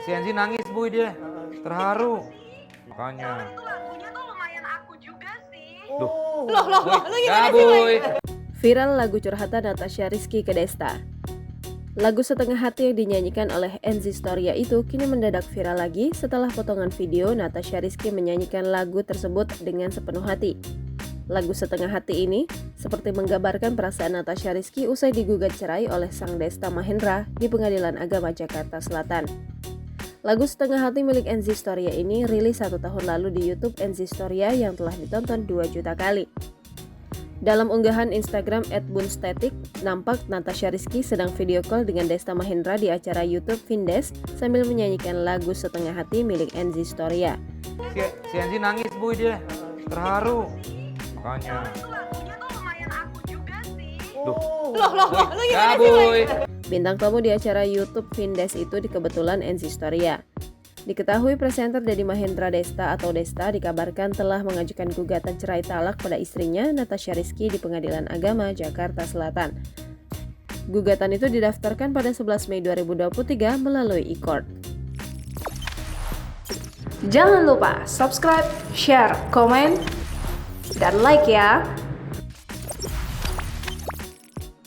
Si Enzi nangis Boy dia, terharu. Makanya. Itu lagunya tuh lumayan aku juga sih. Loh, lu Ya gimana sih? Boy. Viral lagu curhatan Natasha Rizky ke Desta. Lagu Setengah Hati yang dinyanyikan oleh Enzi Storia itu kini mendadak viral lagi setelah potongan video Natasha Rizky menyanyikan lagu tersebut dengan sepenuh hati. Lagu Setengah Hati ini seperti menggambarkan perasaan Natasha Rizky usai digugat cerai oleh sang Desta Mahendra di Pengadilan Agama Jakarta Selatan. Lagu Setengah Hati milik Enzi Storia ini rilis 1 tahun lalu di YouTube Enzi Storia yang telah ditonton 2 juta kali. Dalam unggahan Instagram @bunstetik, nampak Natasha Rizky sedang video call dengan Desta Mahendra di acara YouTube Vindes sambil menyanyikan lagu Setengah Hati milik Enzi Storia. Si Enzi nangis Boy dia, terharu. Makanya. Itu lagunya tuh lumayan aku juga sih. Loh, lu Ya gimana sih? Boy. Bintang tamu di acara YouTube Vindes itu kebetulan Enzi Storia. Diketahui presenter Deddy Mahendra Desta atau Desta dikabarkan telah mengajukan gugatan cerai talak pada istrinya Natasha Rizky di Pengadilan Agama Jakarta Selatan. Gugatan itu didaftarkan pada 11 Mei 2023 melalui e-court. Jangan lupa subscribe, share, komen, dan like ya.